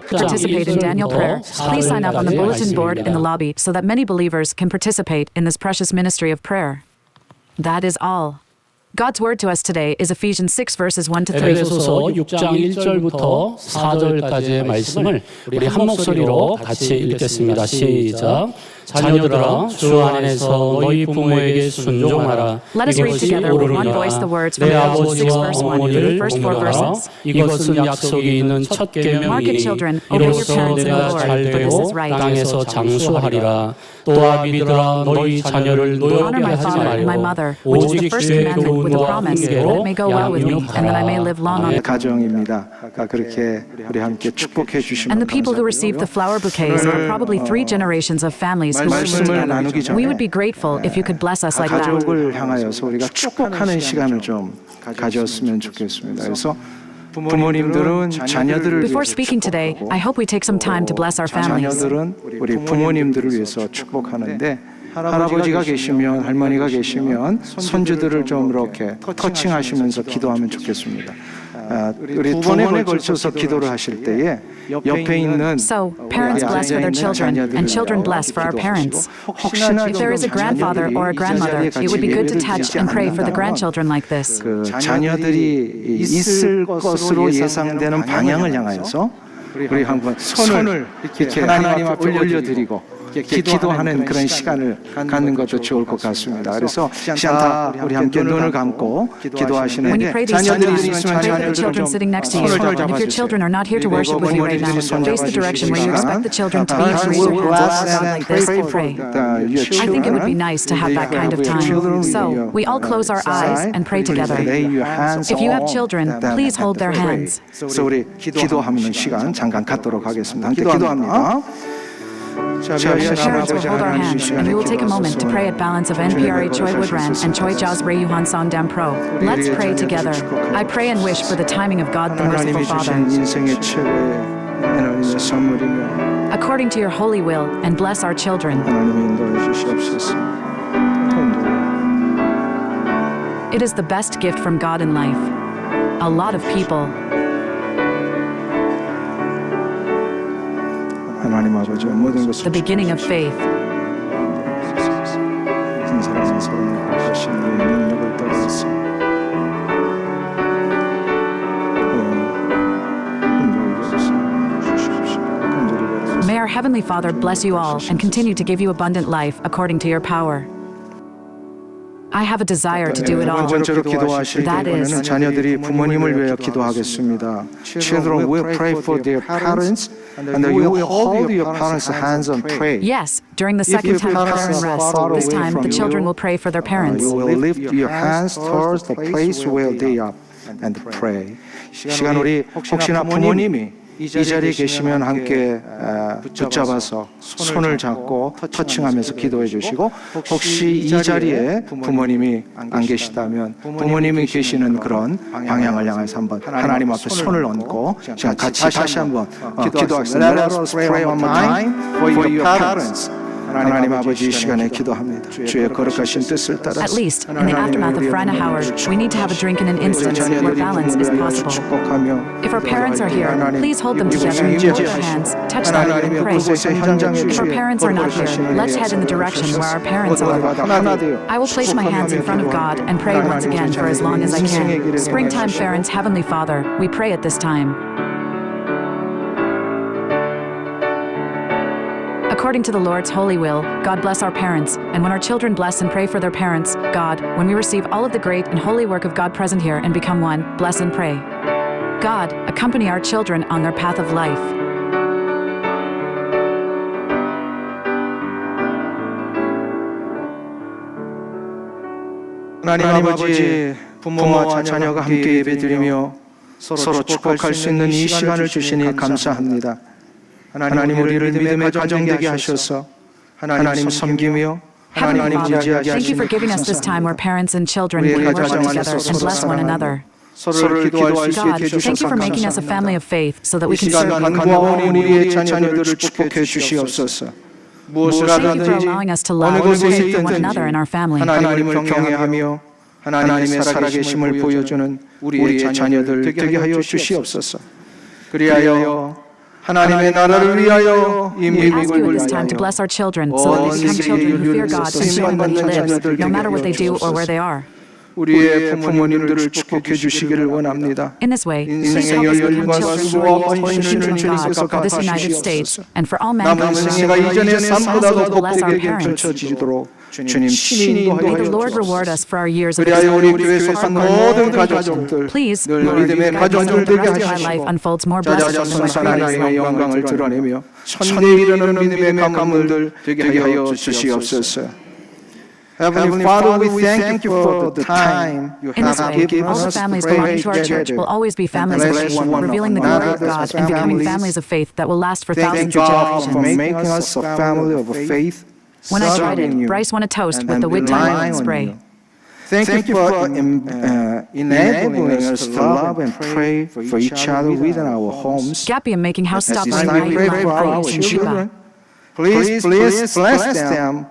to participate in Daniel prayer, please sign up on the bulletin board in the lobby so that many believers can participate in this precious ministry of prayer. That is all. God's word to us today is Ephesians 6 verses 1 to 3. 에베소서 6장 1절부터 4절까지의 말씀을 우리 한 목소리로 같이 읽겠습니다. 시작. 자녀들아, 주 안에서 너희 부모에게 순종하라. Let us read together with one voice the words from 내 Ephesians 6 아버지와 verse 1 through the 어머니를 first 4 공경하라. verses. 이것은 약속이 있는 첫 Mark it, 계명이니 children, obey your 이로써 parents in the 내가 Lord, 잘 for this 되고 is right. 땅에서 장수하리라. 또 아비들아, 너희 자녀를 노엽게 Honor my 하지 father and my 말고 mother, which is the 오직 first 주의 commandment with a 교훈과 promise, that 훈계로 it may go well with me, and that I may live long on 양육하라. 가정입니다. 아까 그렇게 우리 함께 축복해 주시면 And the people who received the flower bouquets are probably 3 generations of families who worship 말씀을 나누기 together. We would be 전에 grateful if you could bless us like that. 가족을 향하여서 우리가 축복하는 시간을 좀 가졌으면 좋겠습니다. 그래서 부모님들은 자녀들을 Before 위해서 speaking today, 축복하고 I hope we take some time to bless our families. 자녀들은 우리 부모님들을 위해서 축복하는데 할아버지가 계시면 할머니가 계시면 손주들을 좀 이렇게 터칭하시면서 기도하면 좋겠습니다. 우리 두 번에 걸쳐서 기도를 하실 때에 옆에 있는 So, parents bless for their children, and children bless for our parents. 혹시나 If there is a grandfather or a grandmother, it would be good to touch and pray for the grandchildren like this. 그 자녀들이 있을 것으로 예상되는 방향을 향하여서 우리 한번 손을 이렇게 하나님 앞에 올려드리고 기도하는 그런 시간을 갖는 것도 좋을 것 같습니다. 그래서 시간다 우리 함께 눈을 감고 When you 기도하시는데 pray these 자녀들이 songs, 있으면 pray for the children sitting next to you. 손을 And if your children are not here to worship with you right now, face the direction where you expect the children to be and raise your hands up to God like this and pray. I think it would be nice to have that kind of time. So, we all close our eyes and pray together. If you have children, please hold their hands. 그래서 우리 기도하는 시간 잠깐 갖도록 하겠습니다. 함께 기도합니다. Parents will hold our hands, and we will take a moment to pray at balance of NPRA Choi Woodran and Choi Jaws Ray Yuhan Song Dam Pro. Let's pray together. I pray and wish for the timing of God, the merciful Father, 인생의 최고의 하나님의 선물이며 according to your holy will, and bless our children. 하나님의 인도해 주시옵소서. It is the best gift from God in life. A lot of people. 하나님 아버지 모든 것을 The beginning of faith. 한 사람은 서로를 하신 이의 능력을 따라서 May our Heavenly Father bless you all and continue to give you abundant life according to your power. I have a desire to do it all. 두 번째로 기도하실 때 That is, 이번에는 자녀들이 부모님을 위하여 기도하겠습니다. Children will pray for their parents and you will hold your parents' hands and pray. yes, during the second time of prayer and rest, this time the children will pray for their parents. You will lift your hands towards the place where they are and pray. 시간 우리 혹시나 부모님이 이 자리에 계시면 함께 붙잡아서 손을 잡고 터칭하면서 기도해 주시고 혹시 이 자리에 부모님이 안 계시다면 부모님이 계시는 그런 방향을 향해서 한번 하나님 앞에 손을 얹고 같이 다시 한번 기도하겠습니다. Let us pray one more time for your parents. 하나님 아버지 이 시간에 기도합니다. 주의 거룩하신 뜻을 따라서 At least, in the aftermath of Frana Howard, we need to have a drink in an instance where balance is possible. If our parents are here, please hold them together, hold their hands, touch them, and pray. If our parents are not here, let's head in the direction where our parents are. I will place my hands in front of God and pray once again for as long as I can. Springtime Parents, Heavenly Father, we pray at this time. According to the Lord's holy will, God bless our parents, and when our children bless and pray for their parents, God, when we receive all of the great and holy work of God present here and become one, bless and pray. God, accompany our children on their path of life. 하나님 아버지 부모와 자녀가 함께 예배드리며 서로 축복할 수 있는 이 시간을 주시니 감사합니다. 하나님 우리를 믿음의 가정 되게 하셔서 하나님 섬기며 Heavenly 하나님 Father, 지지하게 thank you for 하시니 giving us this time where parents and children can worship together and bless one another. 서로를 기도할 수 God, 있게 thank you 해주셔서 for making us a family 감사합니다. of faith so that we 이 can serve 시간 you. 간구하오니 우리의 자녀들을 축복해 주시옵소서. 무엇을 Thank you for 하든지 allowing us to 어느 love and 곳에 pray for one 있든지 another in our family. 하나님을 경외하며 하나님의 살아계심을 보여주는 우리의 자녀들 되게 하여 주시옵소서. 그리하여 하나님의 나라를 위하여 이 We ask you at 미국을 this time to 위하여 bless our children so that they become children who fear God and share in what He lives, no matter what they do or where they are. 우리의 부모님들을 축복해 주시기를 원합니다. In this way, please help us become children who are children of God for this United States and for all 남은 mankind. 생애가 이전의 삶보다도 Bless our 복되게 parents. 펼쳐지도록 주님 친히 May 인도하여 the Lord reward 주옵소서. us for our years of this 그리하여 우리 hard 교회 work. 속한 모든 가족들 Please, 늘 Lord, 믿음의 guide us so 가족들 that the 되게 rest of my life 하시고 unfolds more blessings than my 자자손 previous 하나님의 영광을 드러내며 천대에 이르는 믿음의 가문들 되게 하여 주시옵소서. Heavenly Father, we thank you for the time you In this have way, given all the us families to belonging to our pray church will together. always be families of Bless faith, one revealing the another glory of God as and becoming families. families of faith that will last for Thank thousands of God for generations. making us a family of faith. When I tried serving it, you Bryce won a toast and with the Whit relying Time on spray. you. Thank you for enabling us to love and pray for each other within our homes. Gapium making house At stop this ring time, we pray for our in children. Shiba. Please bless them.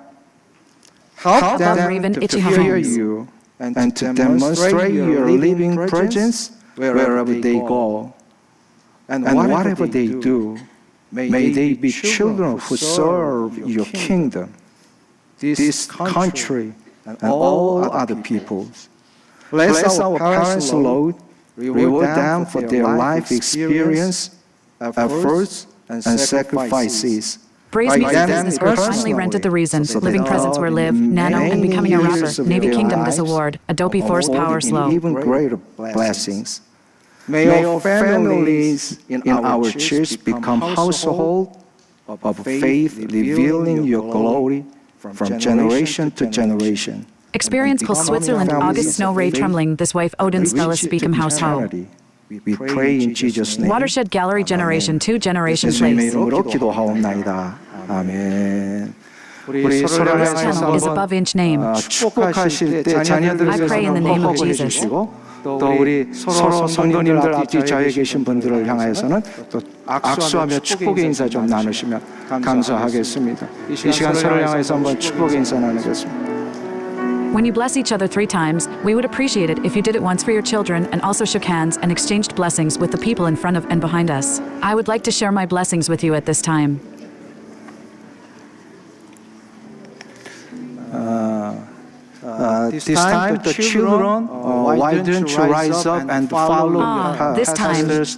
Help them Raven to Ichiha fear Homes. you and to demonstrate your living presence wherever they go. And whatever they do, may they be children who serve your kingdom, this country, and all other peoples. Bless our parents, Lord. Reward them for their life experience, efforts, and sacrifices. Bray's By music them business group personally, finally rented The Reason, so that Living they Presence Where Live, in Nano, and many Becoming a Rapper, years of Navy their Kingdom This lives, Award, Adobe Force Power in Slow. even greater blessings. May our families in our church become household of faith, revealing your glory from generation to generation. Experience Pull Switzerland, August Snow Ray Tremling, this wife Odin Stella Speakum House Home. We pray in Jesus' name. Watershed Gallery Generation 2 Generation 예수님의 Place. 이름으로 기도하옵나이다. 아멘. 우리 서로 This 향해서 channel is 한번 above inch name. 축복하실 때 자녀들을 I pray in the name of Jesus. 또 우리 서로 성도님들 앞뒤 좌에 계신 분들을 향해서는 또 악수하며 축복의 인사 좀 나누시면 감사하겠습니다. 이 시간 서로를 향해서 한번 축복의 인사 나누겠습니다. When you bless each other 3 times, we would appreciate it if you did it once for your children and also shook hands and exchanged blessings with the people in front of and behind us. I would like to share my blessings with you at this time. This time, the children, why don't you rise up and follow this time. pastors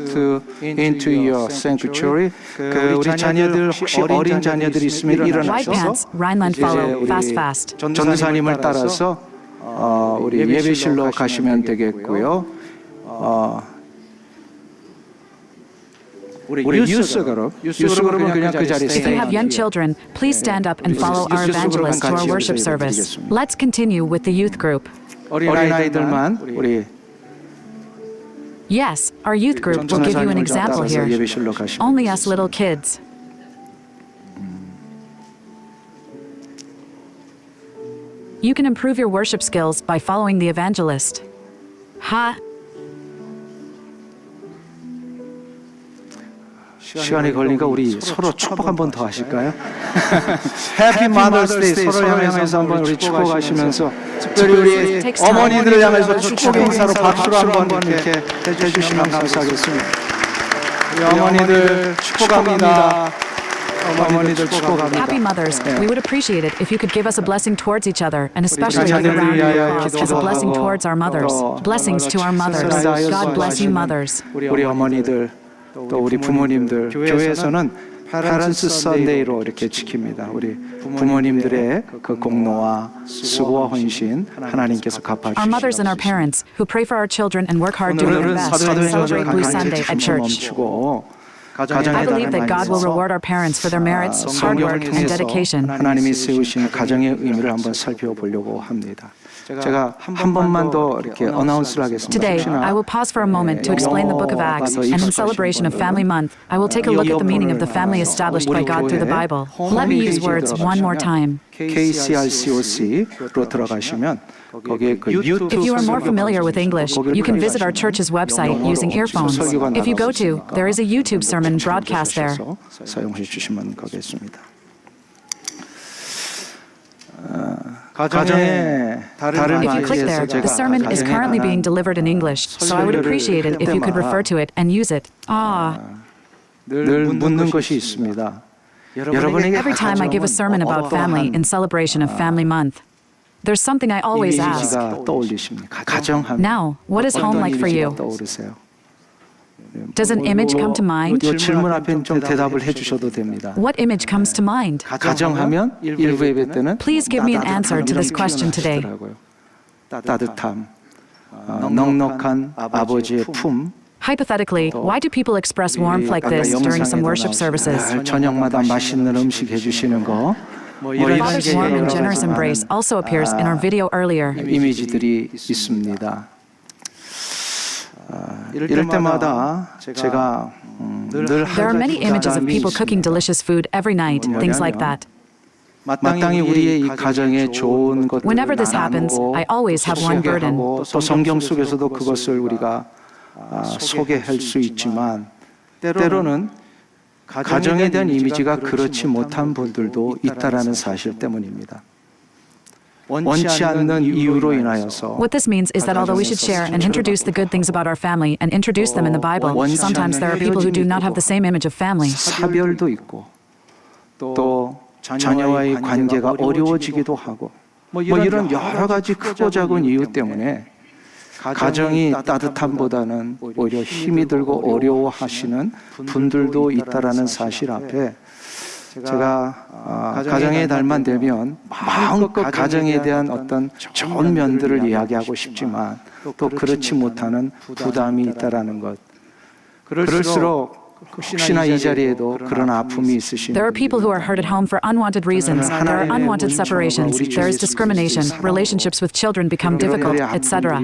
into your sanctuary? 그 우리 자녀들 혹시 어린 자녀들 있으면 White 일어나셔서 pants, Rhineland follow, 우리 fast fast. 전도사님을 따라서 우리 예배실로 가시면 되겠고요. 우리 유스 그룹 그냥 그 자리에 If you have young children, please stand up and follow our evangelist to our worship service. Let's continue with the youth group. 어린아이들만 우리 Yes, our youth group will give you an 전도사님을 example 따라서 here. 예배실로 가시면 Only us little kids. You can improve your worship skills by following the evangelist. Ha. 시간이 걸리니까 우리 서로 축복 한 번 더 하실까요? 해피 Mother's Day 서로 향해서 한번 우리 축복하시면서 특별히 우리 어머니들을 향해서 축복의 인사로 박수로 한번 이렇게 해주시면 감사하겠습니다. 우리 어머니들 축복합니다. 어머니들 축복합니다. Happy Mothers. We would appreciate it if you could give us a blessing towards each other, and especially with the round of applause as a blessing towards our mothers. Blessings to our mothers. God bless you, mothers. 우리 어머니들 또 우리 부모님들 교회에서는 Parents Sunday로 이렇게 지킵니다. 우리 부모님들의 그 공로와 수고와 헌신 하나님께서 갚아주시옵소서. Our mothers and our parents, who pray for our children and work hard doing their 오늘은 best, celebrate Blue Sunday at church. 멈추고 I believe that God will reward our parents for their merits, hard work, and dedication. 하나님이 세우신 가정의 의미를 한번 살펴보려고 합니다. 제가 한 번만 더 이렇게 어나운스를 하겠습니다. Today, I will pause for a moment to explain the book of Acts, and in celebration of Family Month, I will take a look at the meaning of the family established by God through the Bible. Let me use words one more time. KCRCOC로 들어가시면 거기에 그 유튜브 If you are more familiar with English, you can visit our church's website using earphones. If you go to, there is a YouTube sermon broadcast there. 사용해 주시면 되겠습니다. 가정에 다른 If you click there, the sermon is currently being delivered in English, so I would appreciate it if you could refer to it and use it. 늘 묻는 것이 있습니다. 여러분에게 Every time I give a sermon about family in celebration of Family Month, there's something I always ask. 이미지가 떠올리십니까? 가정하면 Now, what is home like for you? 떠오르세요? Does an image come to mind? 이 질문 앞에 좀 대답을 해주셔도 됩니다. What image comes to mind? 가정하면 일부 예배 때는 Please give me an answer to this question today. 따뜻함, 넉넉한 아버지의 품. Hypothetically, why do people express warmth like this during some worship services? 저녁마다 맛있는 음식 해주시는 거. 이런 Father's warm and generous embrace also appears in our video earlier. 이미지들이 있습니다. 이럴 때마다 제가 늘 There are many images of people cooking delicious food every night, things like that. 마땅히 우리의 이 가정에 좋은 것들을 Whenever this happens, I always have one burden. 또 성경 속에서도 그것을 우리가 소개할 수 있지만 때로는 가정에 대한 이미지가 그렇지 못한 분들도 있다라는 사실 때문입니다. 원치 않는 이유로 인하여서 What this means is that although we should share and introduce the good things about our family and introduce them in the Bible, sometimes there are people who do not have the same image of family. 사별도 있고 또 자녀와의 관계가 어려워지기도 하고 뭐 이런 여러 가지 크고 작은 이유 때문에 가정이 따뜻함보다는 오히려 힘이 들고 어려워하시는 분들도 있다라는 사실 앞에 제가 가정의 달만 되면 마음껏 가정에 대한 어떤 좋은 면들을 이야기하고 싶지만 또 그렇지 못하는 부담이 있다라는 것. 그럴수록 혹시나 이 자리에도 그런 아픔이 있으신 There are people who are hurt at home for unwanted reasons. There are unwanted separations. There is discrimination. Relationships with children become difficult, etc.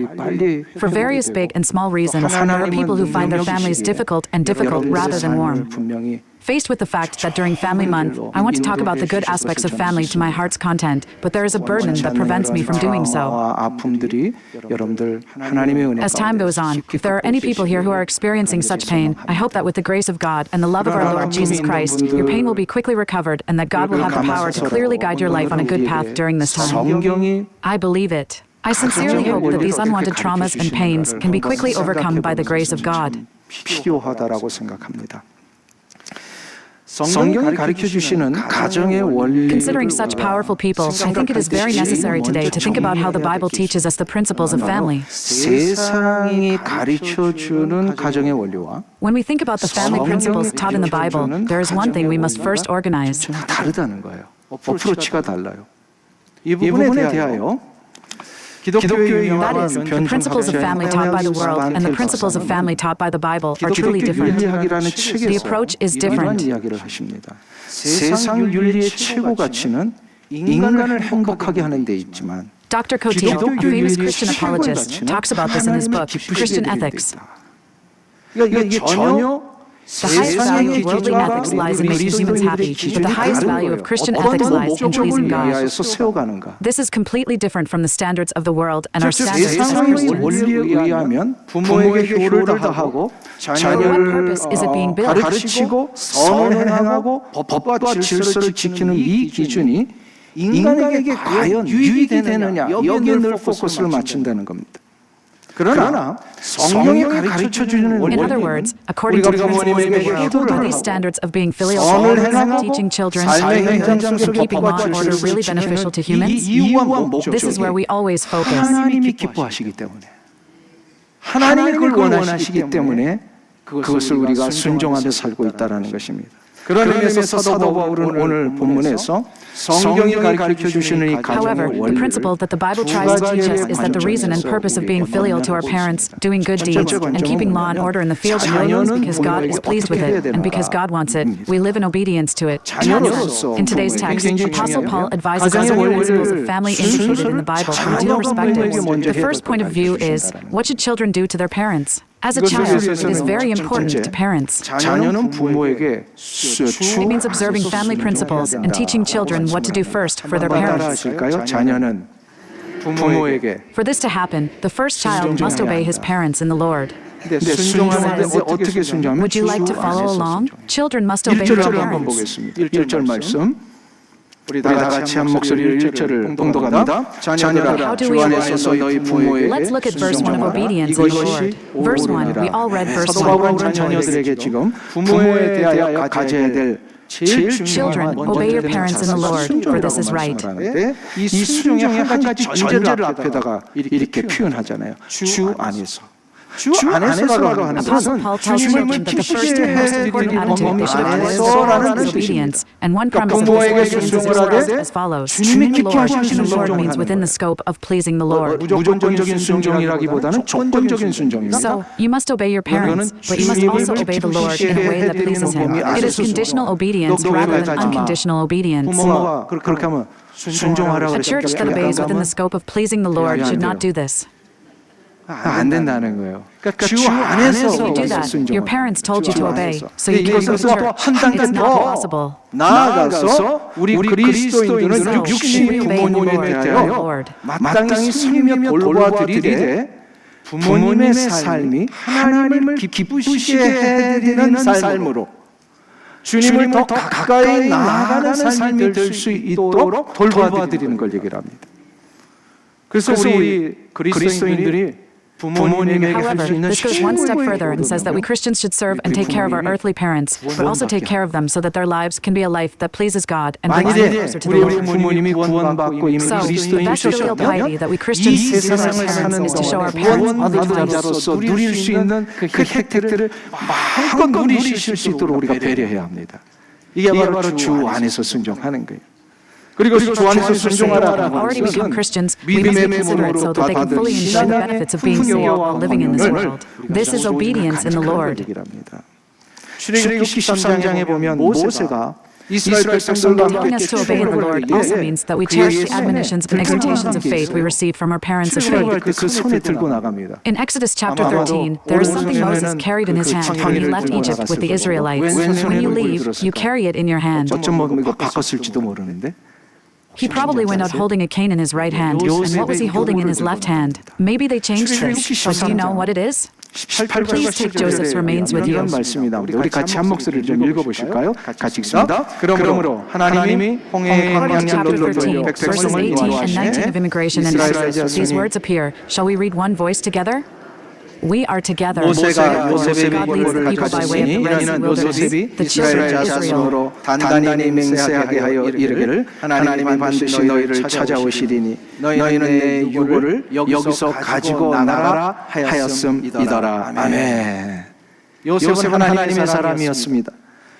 For various big and small reasons, there are people who find their families difficult and difficult rather than warm. 분명히 Faced with the fact that during Family Month, I want to talk about the good aspects of family to my heart's content, but there is a burden that prevents me from doing so. 아픔들이 여러분들 하나님의 은혜 As time goes on, if there are any people here who are experiencing such pain, I hope that with the grace of God and the love of our Lord Jesus Christ, your pain will be quickly recovered and that God will have the power to clearly guide your life on a good path during this time. 성경이 I believe it. I sincerely hope that these unwanted traumas and pains can be quickly overcome by the grace of God. 필요하다라고 생각합니다. 성경이 가르쳐 주시는 가정의 원리. Considering such powerful people, I think it is very necessary today to think about how the Bible teaches us the principles of family. 세상이 가르쳐 주는 가정의 원리와 When we think about the family principles taught in the Bible, there is one thing we must first organize. 다르다는 거예요. 어프로치가 달라요. 이 부분에 대하여 기독교의 That is, the principles of family taught by the world and the principles of family taught by the Bible are truly different. 윤리학이라는 The 책에서 approach is 이런 different. 이야기를 하십니다. 세상 윤리의 최고 가치는 인간을 행복하게 하는 데 있지만 Dr. Cotillo, a famous Christian apologist, talks about this in his book, Christian Ethics. 이게 전혀 The highest value of worldly ethics lies in making humans happy, but the highest value of Christian ethics lies in pleasing God. 위하여서 세워가는가? This is completely different from the standards of the world and our standards as 세상의 Christians. 원리에 의하면 부모에게 효를 다하고 What 자녀를 purpose is it being built? 가르치고 선을 행하고 법과 질서를 지키는 이 기준이 인간에게 과연 유익이 되느냐 여기에 늘 포커스를 맞춘다는 겁니다. 그러나 성경이 가르쳐 주는 In other words, according to the principles of the world, are these standards of being filial 선을 to 행하고 teaching children, 삶의 and 현장 속에 keeping law 법과 and order really 질서를 beneficial to 지키는 이 humans? 이유와 This is where 목적이 we always focus. 하나님이 기뻐하시기 때문에 하나님이 그걸 원하시기 때문에 그것을 우리가 순종하며 살고 있다는 것입니다. 그런 의미에서 사도 바울은 오늘 본문에서 성경이 가르쳐 주시는 이 However, 가정의 the 원리를 principle that the Bible tries to teach us is that the reason and purpose of being filial to our parents, doing good deeds, and keeping law and order in the field of homes because God is pleased with it and because God wants it, we live in obedience to it. In today's text, Apostle Paul advises us on the principles of family indicated in the Bible from two perspectives. The first point of view is, what should children do to their parents? As a child, it is very important to parents. 자녀는 부모에게 It means observing family principles and teaching children what to do first for their parents. 따라하실까요? 자녀는 부모에게 For this to happen, the first child must obey his parents in the Lord. 순종하는데 어떻게 순종하면 Would you like to follow along? Children must obey their 1절을 한번 parents. 보겠습니다. 1절 말씀 우리 다 같이 한 목소리로 1절을 봉독합니다. 자녀들아 How do 주 we 안에서 obey? 너희 부모에게 Let's look at verse 1 of 순종하라. obedience in the 이것이 Lord. Verse 1, we all read verse 사도 1. 바울은 자녀들에게 지금 부모에 대하여 가져야 될 제일 Children, 중요한 obey your parents in the Lord, for this is right. 순종이라고 말씀을 하는데 이 순종의 한 가지 전제를 앞에다가 이렇게 표현하잖아요. 주 안에서. 주 안에서라고 하는 Apostle 것은 Paul tells 주님을 children that the first 피시게 and most important 해드리는 attitude they should have towards 안에서라는 God is 뜻입니다. obedience. And one premise of 부모에게 this obedience is 순종을 하되 expressed as follows. 주님이 In the 기뻐 Lord, 하시는 in the Lord 순종을 means 하는 within the 거예요. scope of pleasing the Lord. 무조건적인 순종이라기보다는 조건적인 순종입니다. So, you must obey your parents, but you must also obey the Lord in a way that pleases Him. It is conditional obedience rather than unconditional obedience. 부모가 그렇게 하면 순종하라고 A church that obeys within the scope of pleasing the Lord should not do this. 안 된다는 거예요. 그러니까 주 안에서 If you do that, 순종을 your parents told you to obey, so you do it 이것은 with 또 church. 한 단계 It's not possible. 나아가서 우리 그리스도인들은 So, 육신의 we obey the 부모님에 Lord, 대하여 our Lord. 마땅히 섬기며 돌봐드리되 부모님의 삶이 하나님을 기쁘시게 해드리는 삶으로 주님을 더 가까이 나아가는 삶이 될 수 있도록 돌봐드리는 걸 얘기를 합니다. 그래서 우리 그리스도인들이 부모님에게 할 수 However, 있는 this goes one step further and says that we 최고의 Christians should serve and take care of our earthly parents, but also take care of them so that their lives can be a life that pleases God and brings them 만일에 closer to the 우리 Lord. 부모님이 구원받고 이미 So, the best real piety 그리스도인이셨다면 that we 이 Christians do for 세상을 our 사는 parents is to show our parents 구원받은 other times. 자로서 누릴 수 있는 그 혜택들을 마음껏 누리실 수 있도록 우리가 배려해야 합니다. 이게 바로 주 안에서 순종하는 거예요. 그리고 주 안에서 순종하라는 Already become 것은 Christians, we must be 믿음의 considerate so that they can fully enjoy the benefits of being saved while living in this world. This is obedience in the Lord. 출애굽기 13장에 보면 모세가 이스라엘 백성들과 Telling 함께 us to obey the Lord also means that we cherish the admonitions and exhortations of faith we receive from our parents of 출애굽할 faith. 때 그 손에 들고 나갑니다. In Exodus chapter 13, there is something Moses carried in his hand when he left Egypt with the Israelites. When you leave, you carry it in your hand. 어쩜 뭐 이거 바꿨을지도 모르는데 He probably went out holding a cane in his right hand. And what was he holding in his left hand? Maybe they changed this, but do you know what it is? Please take Joseph's remains with you. 이런 말씀이 나옵니다. 우리 같이 한 목소리를 좀 읽어보실까요? 같이 읽습니다. 그러므로 하나님이 홍해의 According to chapter 광야를 13, 돌려 verses 백성을 18 and 19 of 인도하시네. Immigration and Exodus, these words appear. Shall we read one voice together? We are together. 모세가 요셉의 God leads the 이골을 people by way of the 가졌으니 Red Sea 이는 wilderness. 요셉이 The children 이스라엘 of Israel. 자손으로 단단히 맹세하게 하여 이르기를 하나님이 반드시 너희를 찾아오시리니 너희는 내 유고를 여기서 가지고 나가라 하였음이더라. 아멘. 요셉은 하나님의 사람이었습니다.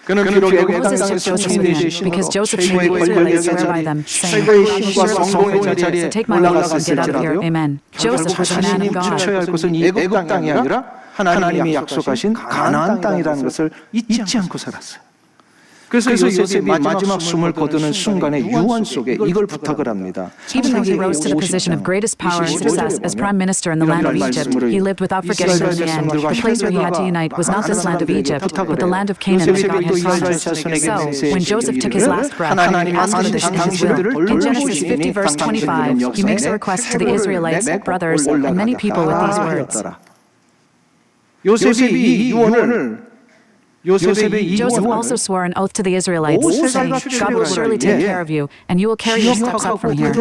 그는 비록 애국 Moses 땅에서 took Joseph's 총리 hand 되신 because Joseph 최고의 made the Israelites 권력의 swear by 자리, them, saying, 최고의 "God be 힘과 sure to 성공의 so 자리에 take my life and get out of here." 올라갔을지라도 Amen. Joseph was a man 자신이 of God. 묻혀야 할 것은 이 애국 땅이 아니라 하나님이 약속하신 가나안 땅이라는 것을 잊지 않고 살았어요. 그래서 요셉이 마지막 숨을 거두는 순간에 유언 속에 이걸 부탁을 합니다. Even though he rose to the position of greatest power and success as prime minister in the land of Egypt, he lived without forgetting in the end. The place where he had to unite was not this land of Egypt, but the land of Canaan that God had promised. So, when Joseph took his last breath, he asked for this in his will. In Genesis 50 verse 25, he makes a request to the Israelites, brothers, and many people with these words. 요셉이 이 유언을 Joseph also swore an oath to the Israelites, saying, God will surely take care of you, and you will carry your steps up from here.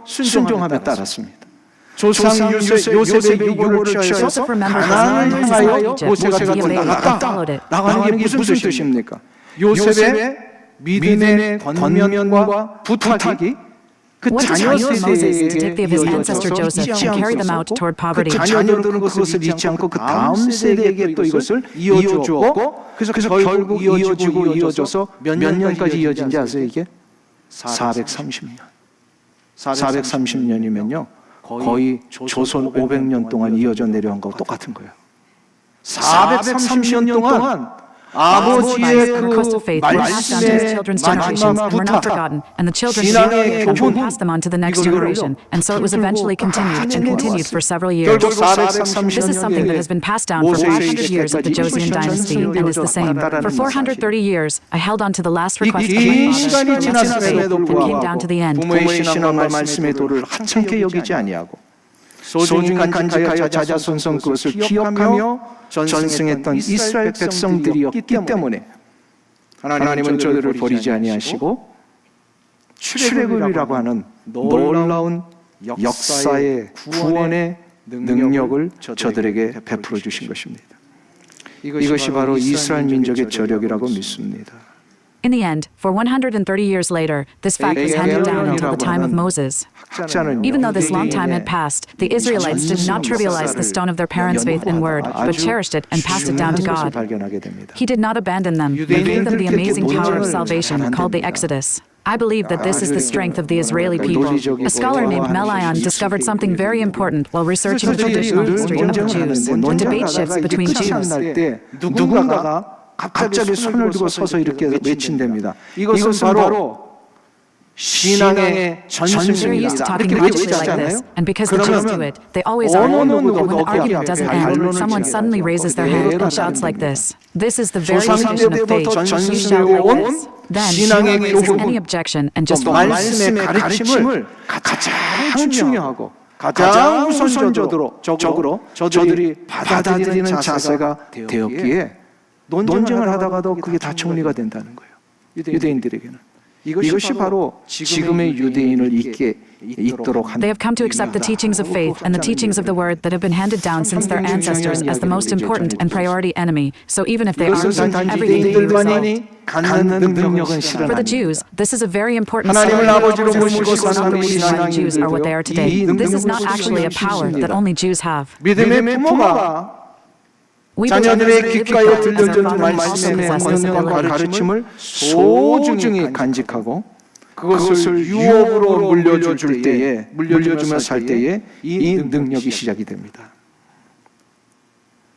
순종함에 따랐습니다. 조상 요셉의 유고를 취하여서 Joseph remembered his 가나안을 Moses 향하여 left Egypt, 모세가 he obeyed and followed it. 나가는 게 무슨 뜻입니까? 요셉의 믿음의 권면과 부탁이 그 What does 자녀 Moses to take 세대에게 the of his ancestor Joseph and carry them out toward poverty? 그 자녀들은 그것을 잊지 않고 그 다음 세대에게 또 이것을 이어주었고 그래서 결국 이어져서 몇 년까지 이어진지 아세요 이게? 430년. 430년이면요 거의 조선 500년 동안 이어져 내려온 거와 똑같은 거예요. 430년 동안 아버지의 그 말씀의 마지막 부탁, 신앙의 교훈, passed them on to the next generation, and so it was eventually continued for several years. 결국 This is something that has been passed down for 500 years of the Josian dynasty and is the same. For 430 years, I held on to the last request of my father 시간이 지났음에도 and came down to the end. 부모의 신앙과 말씀의 도를 하찮게 여기지 아니하고 소중히 간직하여 자자손손 그것을 기억하며 전승했던 이스라엘 백성들이었기 때문에 하나님은 저들을 버리지 아니하시고 출애굽이라고 하는 놀라운 역사의 구원의 능력을 저들에게 베풀어 주신 것입니다. 이것이 바로 이스라엘 민족의 저력이라고 믿습니다. In the end, for 130 years later, this fact was handed down until the time of Moses. Even though this long time had passed, the Israelites did not trivialize the stone of their parents' faith and word, but cherished it and passed it down to God. He did not abandon them, but gave them the amazing power of salvation called the Exodus. I believe that this is the strength of the Israeli people. A scholar named Melion discovered something very important while researching the traditional history of the Jews. The debate shifts between Jews. 누군가가 갑자기 손을 들고 서서 이렇게 외친답니다. 이것은 바로 신앙의 They're used to 전승입니다. talking 이렇게 religiously 외치지 like 않아요? this, and because the Jews do it, they always argue. But when the argument doesn't end, someone suddenly raises their hand and shouts like this. This is the very tradition of faith. You shout like this. Then, 신앙의 no one raises 교훈, any objection and just 말씀의 가르침을 가장 중요하고 가장 우선적으로 저들이 받아들이는 자세가 되었기에 논쟁을 하다가도 그게 다 정리가 된다는 거예요. 유대인들에게는. 이것이 바로 지금의 유대인을 있도록 하는 they have come to accept the teachings of faith and the teachings of the word that have been handed down since their ancestors as the most important and priority enemy. So even if they argue, everything will be resolved. For the Jews, this is a very important sign of the reason why the Jews are what they are today. This is not actually a power that only Jews have. 믿음의 부모가 We believe that 자녀들의 the 귓가에 fathers and 들려주는 fathers also 말씀의 possess this 명령과 ability. 가르침을 소중히 간직하고 그것을 유업으로 물려주며 살 때에 이 능력이 시작이 됩니다.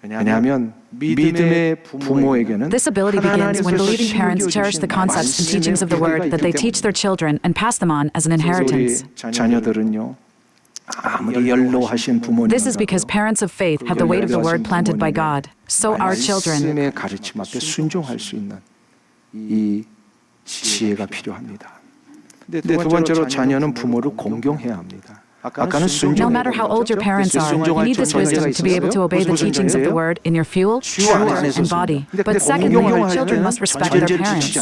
왜냐하면 믿음의 부모에게는 This ability begins when believing parents cherish the concepts and teachings of the word that they teach their children and pass them on as an inheritance. 우리 자녀들은요 아무리 연로하신 부모님 This is because parents of faith have the weight of the word planted by God. So our children. 말씀의 가르침 앞에 순종할 수 있는 이 지혜가 필요합니다. 근데 두 번째로 자녀는 부모를 공경해야 합니다. 아까는 No matter how old your parents are, you need this wisdom to be able to obey the teachings of the word in your fuel, character, and body. But secondly, your children must respect their parents.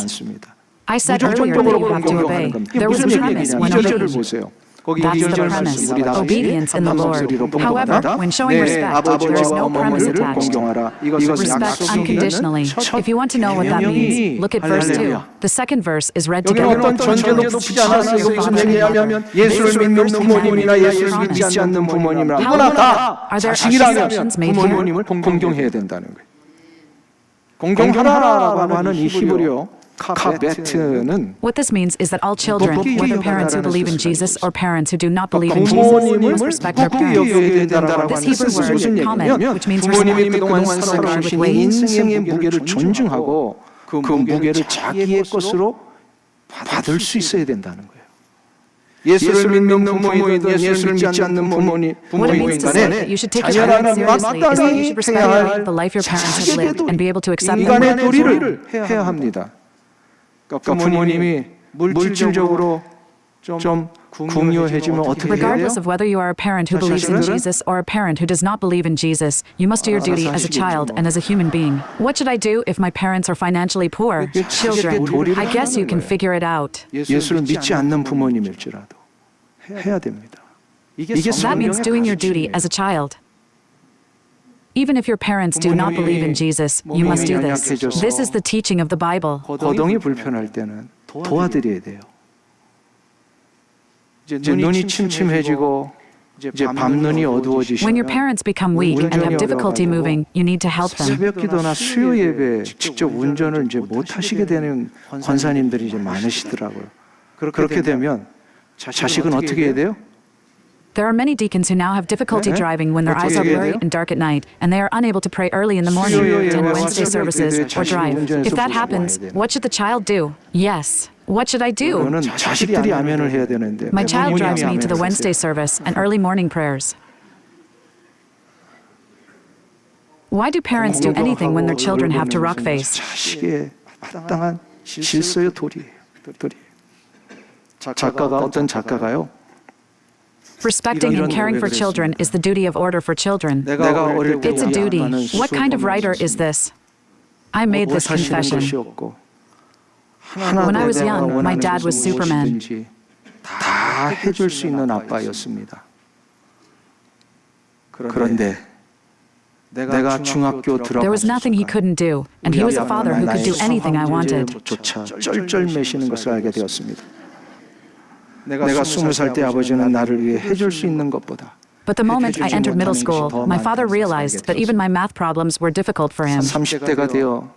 I said earlier that you have to obey. There was a premise when obeying. That's the premise, obedience in the Lord. However, when showing respect, there is no premise attached. Respect unconditionally. If you want to know what that means, look at verse 2. The second verse is read 여기 together. 어떤 전제도 붙이지 않았어요. 이거 무슨 얘기냐면 예수를 믿는 부모님이나 예수를 믿지 않는 부모님이나 누구나 다 자식이라면 부모님을 공경해야 된다는 거예요. 공경하라라고 하는 이 히브리어 카베트는 What this means is that all children, whether parents who believe in Jesus or parents who do not believe in Jesus, 부모님을 must respect their 굳게 parents. 여겨야 된다라고 This 하는 Hebrew 뜻은 무슨 word, common, 얘기냐면 which means 부모님이 respect, 그동안 regard with 살아가신 weight. 인생의 무게를 존중하고 그 무게를 자기의 것으로 받을 수 있어야 된다는 거예요. 예수를 믿는 부모이든 예수를 믿지 않는 What it means to say that you should take your parents seriously is that you should respect the life your parents have lived and be able to accept them. 인간의 도리를 해야 합니다. 그러니까 부모님이 물질적으로 좀 궁여해지면 어떻게 해야 돼요? Regardless of whether you are a parent who believes in Jesus or a parent who does not believe in Jesus, you must do your duty as a child and as a human being. What should I do if my parents are financially poor? Children, I guess you can figure it out. 예수를 믿지 않는 부모님일지라도 해야 됩니다. 이게 That means doing your duty as a child. Even if your parents do not believe in Jesus, you must do this. This is the teaching of the Bible. 거동이 불편할 때는 도와드려야 돼요. 이제 눈이 침침해지고 이제 밤눈이 어두워지시면 When your parents become weak and have difficulty moving, you need to help them. 새벽기도나 수요 예배 직접 운전을 이제 못 하시게 되는 권사님들이 이제 많으시더라고요. 그렇게 되면 자식은 어떻게 해야 돼요? There are many deacons who now have difficulty driving when their eyes are blurry and dark at night, and they are unable to pray early in the morning, attend Wednesday services, or drive. If that happens, what should the child do? Yes. What should I do? 그거는 자식들이 아멘을 해야 되는데 My child drives me to the 아멘을 Wednesday 하세요. service and early morning prayers. Why do parents do anything when their children have to rock face? 자식의 마땅한 질서의 도리예요. 어떤 작가가요? Respecting and caring for children is the duty of order for children. 내가 어릴 때 It's a duty. 나는 What kind of writer is this? I made this 사시는 confession. 것이 없고 When I was young, my dad was Superman. 무엇이든지 다 해줄 수 있는 아빠였습니다. 그런데 내가 중학교 There was nothing he couldn't do, and he was a father who could do anything I wanted. 조차 쩔쩔매시는 것을 알게 되었습니다. 내가 20살 때 아버지는 나를 위해 해줄 수 있는 것보다 But the moment I entered middle school, my father realized that even my math problems were difficult for him. 30대가 되어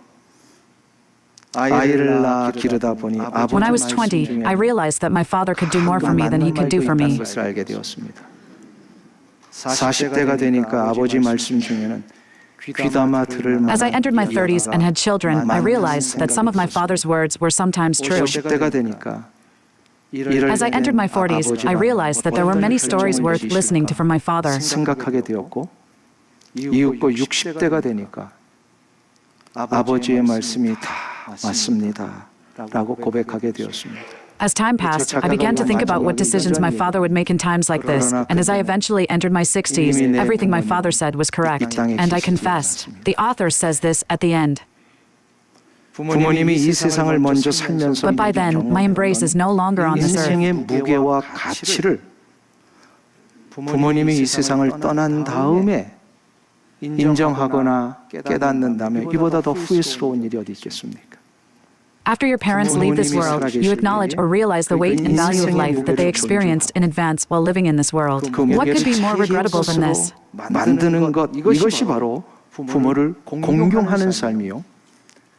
아이를 낳아 기르다 보니 When I was 20, I realized that my father could do more for me than he could do for me. 것을 알게 되었습니다. 40대가 되니까 아버지 말씀 중에는 귀담아 들을 As I 만한 entered my 30s and had children, I realized that some of my father's words were sometimes true. 50대가 되니까 As I entered my 40s, I realized that there were many stories worth listening to from my father. 생각하게 되었고 이윽고 60대가 되니까 아버지의 말씀이 다 맞습니다 라고 고백하게 되었습니다. As time passed, I began to think about what decisions my father would make in times like this, and as I eventually entered my 60s, everything my father said was correct, and I confessed. The author says this at the end. 부모님이 이 세상을 먼저 살면서 But by then, my embrace is no longer on this earth. 인생의 무게와 가치를 부모님이 이 세상을 떠난 다음에 인정하거나 깨닫는다면 이보다 더 후회스러운 일이 어디 있겠습니까? After your parents leave this world, you acknowledge or realize the weight and value of life that they experienced in advance while living in this world. What could be more regrettable than this? 만드는 것 이것이 바로 부모를 공경하는 삶이요.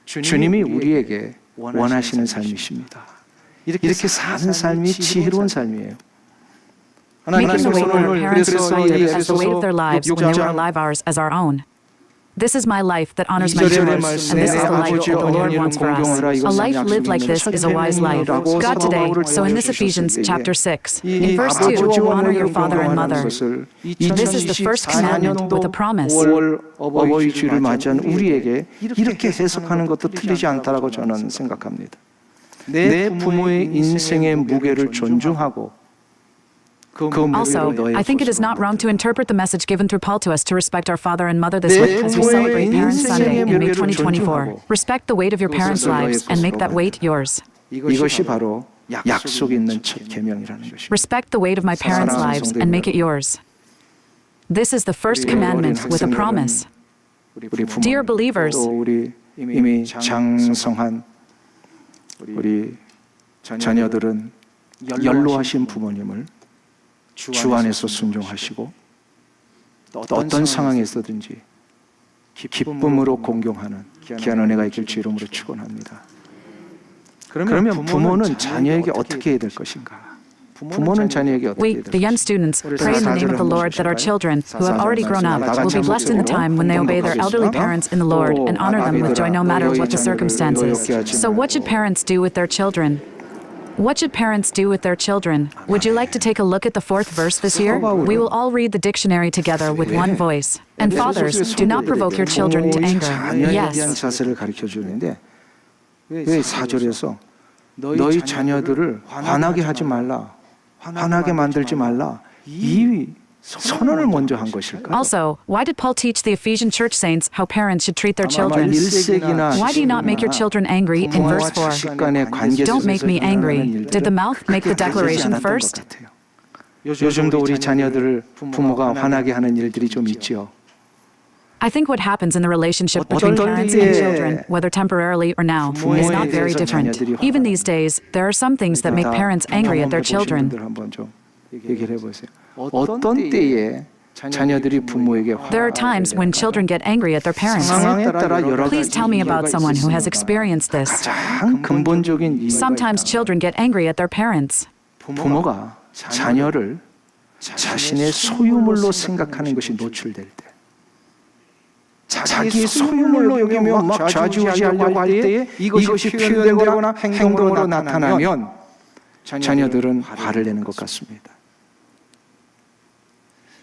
주님이 우리에게 원하시는 삶이십니다. 이렇게 사는 삶이 지혜로운 삶이에요. Making the weight of our parents' lives as the weight of their lives when they were alive ours as our own. This is my life that honors my parents, and this is the life that the Lord wants for us. A life lived like this is a wise life. God today, so in this Ephesians chapter 6, in verse 2, honor your father and mother. This is the first commandment with a promise. 5월 어버이 주를 맞이한 우리에게 이렇게 해석하는 것도 틀리지 않다라고 저는 생각합니다. 내 부모의 인생의 무게를 존중하고 Also, I think it is not wrong to interpret the message given through Paul to us to respect our father and mother this week as we celebrate Parents Sunday in May 2024. Respect the weight of your parents' lives and make that weight yours. 이것이 바로 약속 있는 첫 계명이라는 것입니다. Respect the weight of my parents' lives and make it yours. This is the first commandment with a promise. Dear believers, 또 우리 이미 장성한 우리 자녀들은 연로하신 부모님을 주 안에서 순종하시고 또 어떤 상황에서든지 기쁨으로 공경하는 귀한 은혜가 있길 주 이름으로 축원합니다. 그러면 부모는 자녀에게 어떻게 해야 될 것인가? 부모는 자녀에게 어떻게 we, 해야 될 the young 것인가? students, pray in the name of the Lord that our children, who have already grown up, will be blessed in the time when they obey their elderly parents in the Lord and honor them with joy no matter what the circumstances. So what should parents do with their children? What should parents do with their children? Would you like to take a look at the fourth verse this year? We will all read the dictionary together with one voice. And fathers, do not provoke your children to anger. 자녀에 대한 Yes. 자세를 가르쳐 주는데 왜 4절에서 너희 자녀들을 화나게 하지 말라, 화나게 만들지 말라 이 선언을 먼저 한 것일까? Also, why did Paul teach the Ephesian church saints how parents should treat their children? Why do you not make your children angry in verse 4? Don't make me angry. Did the mouth make the declaration first? 요즘도 우리 자녀들을 부모가 화나게 하는 일들이 좀 있지요. I think what happens in the relationship between parents and children, whether temporarily or now, is not very different. Even these days, there are some things that make parents angry at their children. 한번 좀 얘기를 해보세요. 어떤 때에 자녀들이 부모에게 There are times when children get angry at their parents. 상황에 따라 여러 Please tell me about someone who has experienced this. 가장 근본적인 이유가 Sometimes children get angry at their parents. 부모가 자녀를 자신의 소유물로 생각하는 것이 노출될 때 자기 소유물로 여기며 막 좌지우지하려고 할 때에 이것이 표현되거나 행동으로 나타나면 자녀들은 화를 내는 것 같습니다.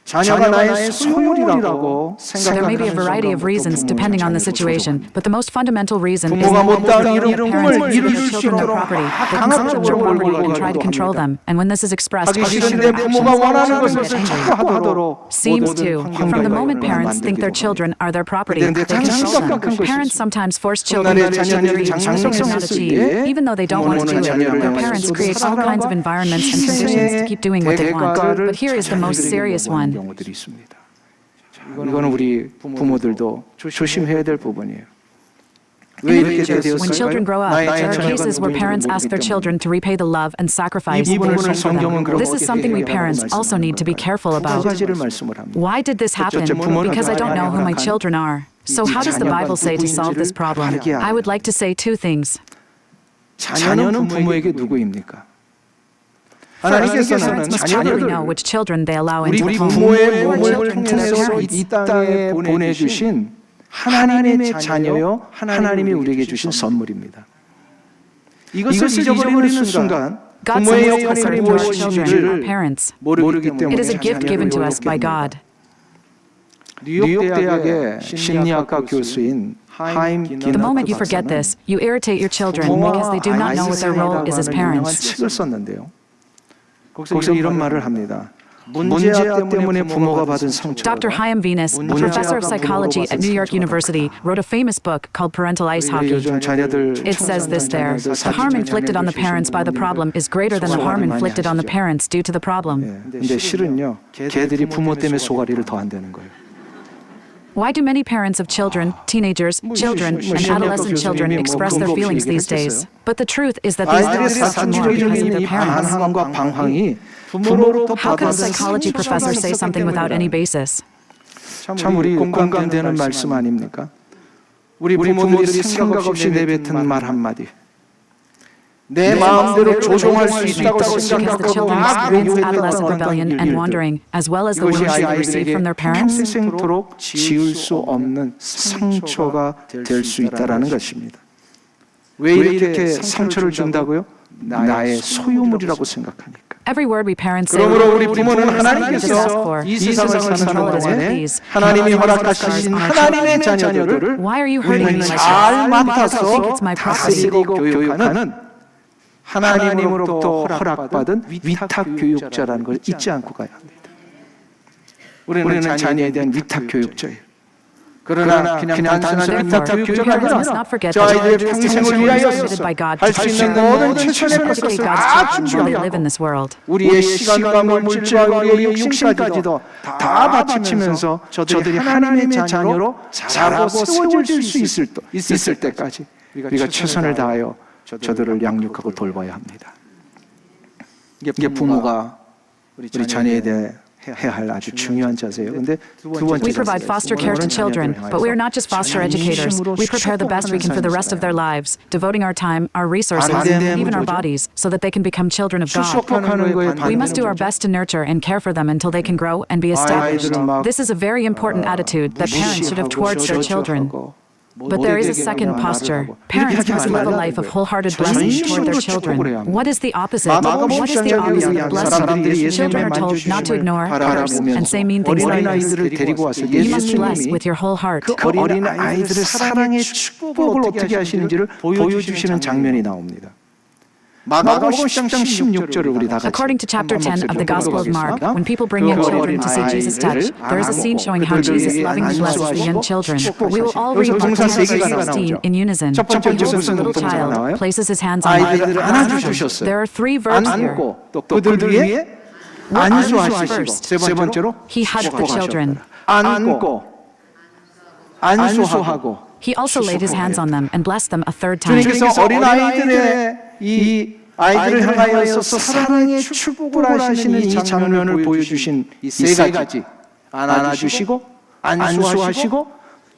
자녀가 나의 소유물이라고 There may be a variety of reasons depending on the situation, but the most fundamental reason is 부모가 that 못다한 parents 이런 꿈을 consider 이룰 their 수 children their 있도록 property. They 강압적으로 consider their property and try to 몰고 control 합니다. them. And when this is expressed 하기 by 싫은데 their 부모가 actions, 원하는 children 것을 get 자꾸 angry. 하도록 Seems 모든 to, from the moment 환경을 parents think their 만들기도 children are their property, 근데 they control 심각한 them. 것이 Parents 있습니다. sometimes force children to 훗날에 dream 자녀들이 dreams they cannot 장성했을 achieve. 때 Even though they don't want to do it, 부모는 their parents 자녀를 create all kinds of environments and conditions to keep doing what they want. But here is the most serious one. 경우들이 있습니다. 이거는 우리 부모들도 조심해야 될 부분이에요. 왜 이렇게 When 되었을까요? children grow up, 나의 there are 자녀가 cases where 누구인지를 parents ask their 모르기 children to repay the love and sacrifice 이 they 부분을 show for 성경은 them. This is 그렇게 something we 얘기하라고 parents also need to be careful 두 about. 가지를 말씀을 합니다. Why did this happen? Because I don't know who my children are. So how does the Bible say to solve this problem? I would like to say two things. 자녀는 부모에게 누구입니까? Parents 하나님께서는 must clearly know 자녀를 which children they allow 우리 into the home. 부모의 Who are 몸을 children to their 통해서 parents? 이 땅에 보내주신 하나님의 자녀요, 하나님이 우리에게 주신 선물입니다. 이것을 잊어버리는 순간 God 부모의 sends us 역할이 to our children, our 무엇인지를 parents. 모르기 때문에 It is a gift given to us by God. 뉴욕 대학의 심리학과 교수인 하임 The moment you forget this, you irritate your children because they do not know what their role is as parents. 책을 썼는데요. 거기서 이런 말을 합니다. 문제아 때문에 부모가 받은 상처. Dr. Chaim Venus, a professor of psychology at New York University, wrote a famous book called Parental Ice Hockey. 요즘 자녀들 It says this there: the harm inflicted on the parents by the problem is greater than the harm inflicted on the parents due to the problem. 근데 실은요, 걔들이 부모 때문에 소가리를 더 한다는 거예요. Why do many parents of children, teenagers, children, and adolescent children express their feelings these days? But the truth is that these 아이들의 thoughts suffer more 사춘기를 because of 이루는 their 이 parents. 반항과 방황이 부모로부터 How could a 받은 psychology professor say something without any basis? 참 우리 공감되는 말씀 아닙니까? 우리 부모들이 생각 없이 내뱉은 말 한마디, 내 마음대로 조종할 수 있다고 Because the 생각하고 children 막 experience 요구했던 adolescent rebellion and 일들, wandering, as well as the 이것이 wounds they receive 아이들에게 from their parents. 평생토록 지울 수 없는 상처가 될 수 있다라는 것입니다. 왜 이렇게 상처를 준다고요? 나의 소유물이라고 생각하니까. Every word we parents say, 그러므로 우리 we 부모는 just ask 하나님께서 for. 이 Jesus 세상을 is 사는 control it with 동안에 these. 하나님이 He 허락하신 our 하나님의 자녀들을 Why are you hurting me 우리는 like 잘 this? 맡아서 I think it's my property. 다스리고 교육하는 하나님으로부터 허락받은 위탁 교육자라는 걸 잊지 않고 가야 합니다. 우리는 자녀에 대한 위탁 교육자예요. 그러나 그냥 단순한 위탁 교육자가 Parents must 아니라 not forget 저 that 아이들의 children 평생을 are 위하여 created by God 할 to 수 있는 모든 최선의 educate 것을 God's 다 children while they live 준비하고 in this world. 우리의 시간과 물질과 우리의 육신까지도 다 바치면서 저들이 하나님의 자녀로 자라고 세워질 수 있을 때까지 우리가 최선을 다하여 저들을 양육하고 돌봐야 합니다. 이게 부모가 우리 자녀에 대해 해야 할 아주 중요한 자세예요. 근데 두 번째 We provide foster care to children, but we are not just foster educators. We prepare the best we can for the rest of their lives, devoting our time, our resources, and even our bodies, so that they can become children of God. 축복하는 거에 We must do our best to nurture and care for them until they can grow and be established. This is a very important attitude that parents should have towards their children. But there is a second posture. Parents must live a life of wholehearted blessings toward their children. What is the opposite? What is the opposite of blessing? Children are told not to ignore, curse, and say mean things like this. 어린아이들을 데리고 와서 You must bless 예수님이 with your whole heart. 그 어린아이들의 사랑의 축복을 어떻게 하시는지를 보여주시는 장면이 나옵니다. 마가복음 10장 16절을 우리 다 같이 According to chapter 10 of the Gospel of Mark, when people bring young children to see Jesus touch, there is a scene showing how Jesus lovingly blesses the young children. We will all read verse 16 in unison. 첫 번째 Behold, 무슨 the little 동사가 child 나와요? places his hands on 아이들을 them. 안아주셨어요. There are three verbs here. 안고 또 그들 위에 안수하시고 세 번째로 He hugged the children. 안고 안수하고 He also laid his hands on them and blessed them a third time. 주님께서 어린아이들의 이 아이들을 향하여서 사랑의 축복을 하시는 이 장면을 보여주신 이 세 가지, 안아주시고 안수하시고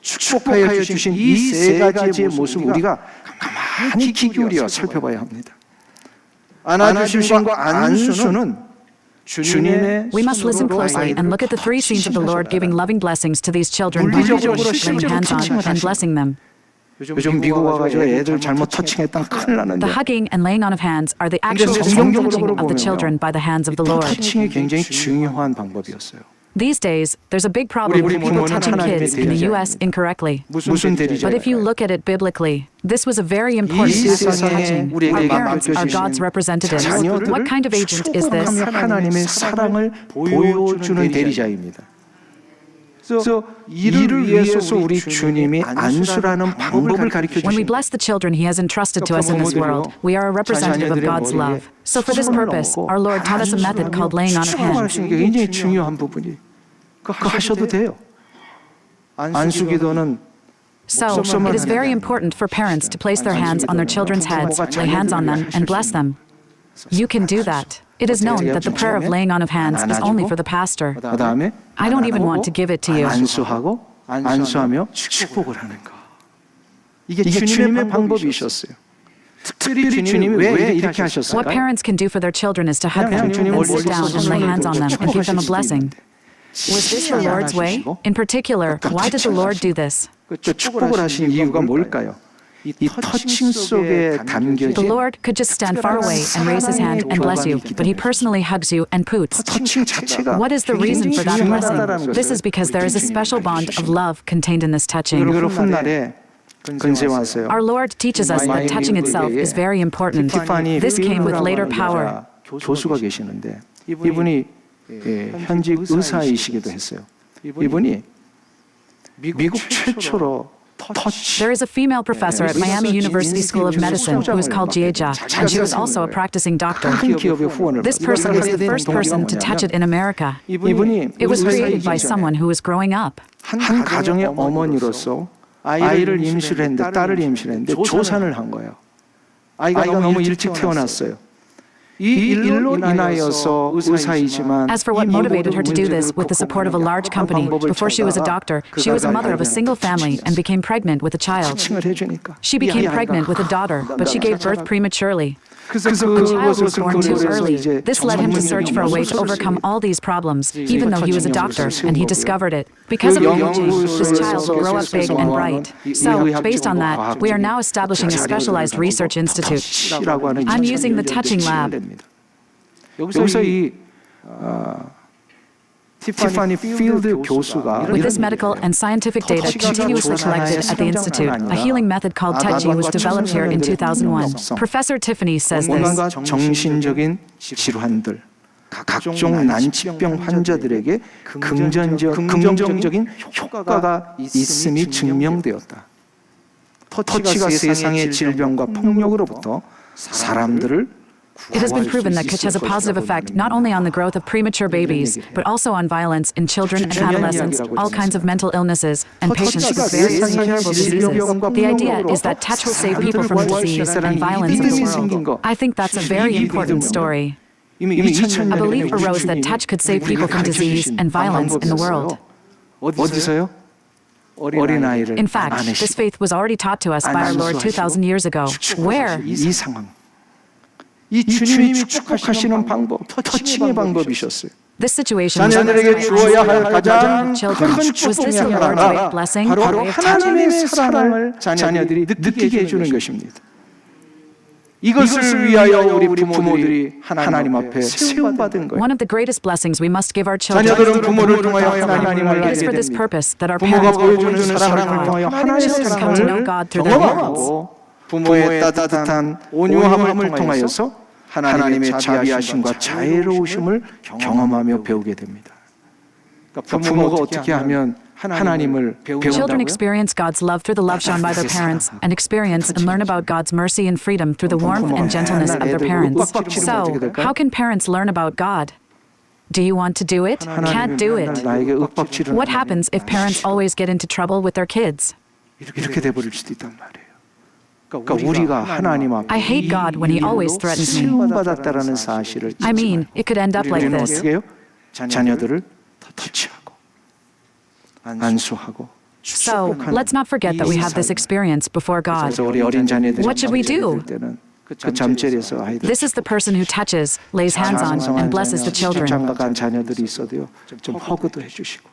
축복하여 주신 이 세 가지의 모습 우리가 가만히 귀 기울여 살펴봐야 합니다. 안아주심과 안수는 주님의 We must listen closely and look at the three scenes of the Lord giving loving blessings to these children by 물리적으로 laying hands on and blessing them. 요즘 미국 와가지고 애들 잘못 터칭했다면 큰일 나는데 The hugging and laying on of hands are the actual 근데 physical 성경적으로 touching of the 보면요. children by the hands of the Lord. 터칭이 굉장히 중요한 방법이었어요. These days, there's a big problem with people touching kids in the U.S. incorrectly. 무슨 But if you look at it biblically, this was a very important 이 act of 세상에 touching. 우리에게 Our parents are 맡겨주신 God's representatives. 자녀들을 What kind of agent is this? 축복하며 하나님의 사랑을 보여주는 대리자입니다. 그래서 이를 위해서 우리 주님이 안수라는 방법을 가르쳐 When we 주십니다. bless the children He has entrusted to us in this world, we are a representative of God's love. So for this purpose, our Lord taught us a method called laying on of hands. 축복하시는 게 굉장히 중요한 부분이. 그거 하셔도 돼요. 안수기도는 So it is very important for parents to place their hands on their children's heads, lay hands on them, and bless them. You can do that. It is known that the prayer of laying on of hands is only for the pastor. 그다음에 I don't even want to give it to you. 안수하고 안수하며 축복을 하는 거. 이게 주님의 방법이셨어요. 특별히 주님이 왜 이렇게 하셨을까요? What parents can do for their children is to hug them, then sit down and lay hands on them and give them a blessing. Was this the Lord's way? In particular, why did the Lord do this? 축복을 하신 이유가 뭘까요? 이 터칭 속에 담겨진 The Lord could just stand far away and raise His hand and bless you, but He personally hugs you and poots. 터칭 자체가 What is the reason for that 중요하다는 blessing? This is because there is a special bond of love contained in this touching. 여러분 훗날에 근세와세요. Our Lord teaches us that touching itself is very important. This came with later power. 교수가 계시는데 이분이 현직 의사이시기도 했어요. 이분이 미국 최초로 There is a female professor at Miami University School of Medicine who is called Jie Jia, and she was also a practicing doctor. 큰 기업의 후원을 This person was the first person to touch it in America. 이분이 It was created by someone who was growing up. 한 가정의 어머니로서 아이를 임신을 했는데 딸을 임신했는데 조산을 한 거예요. 아이가 너무 일찍 태어났어요. 이 일로 인하여서 의사이지만 As for what motivated her to do this with the support of a large company, before she was a doctor, she was a mother of a single family and became pregnant with a child. 칭을 해주니까 She became pregnant with a daughter, but she gave birth prematurely. 그래서 The child was born too 그것을 early. 이제 This led him to search for a way to overcome all these problems, even though he was a doctor, and he discovered it. Because of imaging, this child will grow up big and bright. So, based on that, we are now establishing a specialized research institute. I'm using the touching lab. 여기서 이 티파니 필드 교수가 With this medical and scientific data continuously collected at the Institute, a healing method called touching was developed here in 2001. Professor Tiffany says this. 온갖 정신적인 질환들, 각종 난치병 환자들에게 긍정적인 효과가 있음이 증명되었다. 터치가 세상의 질병과 폭력으로부터 사람들을 It has been proven that touch has a positive effect not only on the growth of premature babies, but also on violence in children and adolescents, all kinds of mental illnesses, and patients with various incurable diseases. The idea is that touch will save people from disease and violence in the world. I think that's a very important story. A belief arose that touch could save people from disease and violence in the world. 어디서요? 어린아이를 In fact, this faith was already taught to us by our Lord 2,000 years ago. Where? 이 상황. 이 주님이 축복하시는 방법, 터칭의 방법이셨어요. This situation was 자녀들에게 주어야 할 가장 children. 큰 Was this the 축복이 Lord's 하나가 great blessing? 바로 하나님의 사랑을 자녀들이 느끼게 해주는 것입니다. 이것을 위하여 우리 부모들이 하나님 앞에 세움받은 거예요. One of the greatest blessings we must give our children. 자녀들은 부모를 통하여 하나님을 It is 알게 for this 됩니다. purpose that our 부모가 parents will 보여주는 사랑을 통하여 하나님의 Children come to know 사랑을 God through their parents. 경험하고 부모의 따뜻한 온유함을 통하여서 하나님의 자비하심과 자애로우심을 경험하며 배우게 됩니다. 그러니까 부모가 어떻게 하면 하나님을 Children 배운다고요? experience God's love through the love shown by their parents and experience and learn about God's mercy and freedom through the warmth and gentleness of their parents. So, how can parents learn about God? Do you want to do it? Can't do it. 나에게 윽박지르는 What happens if parents always get into trouble with their kids? 이렇게 돼버릴 수도 있단 말이에요. 그러니까 우리가 하나님 앞에 I hate God when He always threatens me. 세움받았다라는 사실을 I mean, it could end up like 우리는 this. 어떻게 해요? 자녀들을 터치하고 안수하고 So, let's not forget that we have this experience before God. 그래서 우리 어린 자녀들이 What should we do? 때는 그 잠자리에서 아이들 This is the person who touches, lays hands on, and blesses the children. 장가간 자녀들이 있어도요 좀 허그도 해주시고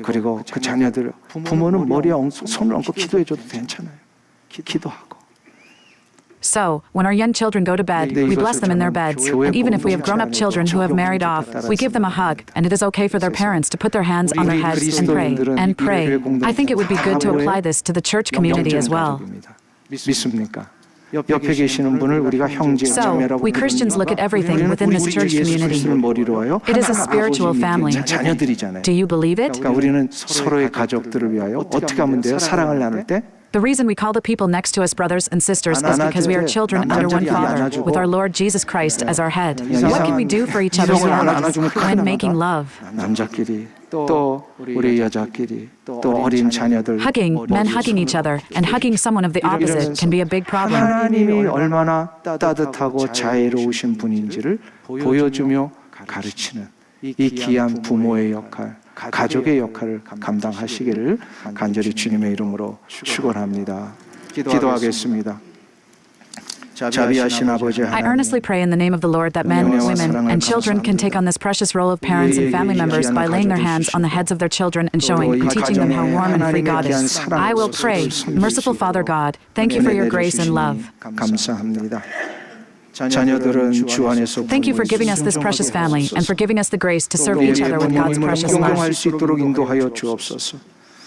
그리고 그 자녀들 부모는 머리에 손을 얹고 기도해줘도 괜찮아요. 기도하고 So, when our young children go to bed, we bless them in their beds, and even if we have grown-up children who have married off, we give them a hug, and it is okay for their parents to put their hands on their heads and pray. And pray. I think it would be good to apply this to the church community as well. 믿습니까? 옆에 계시는 분을 우리가 형제 So, 자매라고 we Christians look at everything 우리는 within this 우리 church 예수 community. 그리스도를 머리로 하여 It is a 하나님 spiritual 아버지 family. 믿는 자녀들이잖아요. Do you believe it? 그러니까 우리는 서로의 가족들을 위하여 어떻게 하면 돼요? 사랑을 나눌 때 The reason we call the people next to us brothers and sisters is because we are children under one Father, with our Lord Jesus Christ as our head. What can we do for each other's families when making love? 남자끼리 또 우리 여자끼리 또 어린 자녀들 Hugging, men hugging each other, and hugging someone of the opposite can be a big problem. 하나님이 얼마나 따뜻하고 자애로우신 분인지를 보여주며 가르치는 이 귀한 부모의 역할, 가족의 역할을 감당하시기를 간절히 주님의 이름으로 축원합니다. 기도하겠습니다. 자비하신 아버지 I 하나님, earnestly pray in the name of the Lord that men, women, and children can take on this precious role of parents and family members by laying their hands on the heads of their children and showing and teaching them how warm and free God is. I will pray, merciful Father God, thank you for your grace and love. 감사합니다. 자녀들은 주 안에서 Thank you for giving us this precious family and for giving us the grace to serve each other with God's precious love. 용감할 수 있도록 인도하여 주옵소서.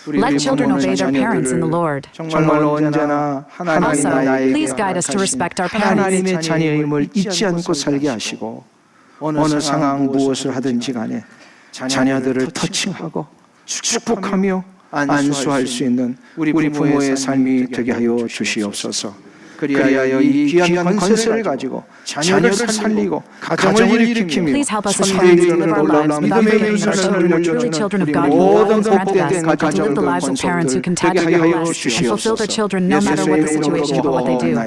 Let children obey their parents in the Lord. 정말로 언제나 하나님 Also, 나에게 please guide us to respect our parents. 하나님의 자녀임을 잊지 않고 살게 하시고 어느 상황 무엇을 하든지 간에 자녀들을 터칭하고 축복하며 안수할 수 있는 우리 부모의 삶이 되게 하여 주시옵소서. 그리하여 이 귀한 권세를 가지고 자녀를 살리고 가정을 일으키며 Please help us as parents to live our lives without forgetting our children are truly children of God who love and granted us, and to live the lives of parents who can tactically bless and fulfill their children no matter what the situation or what they do.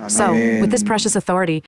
So, with this precious authority,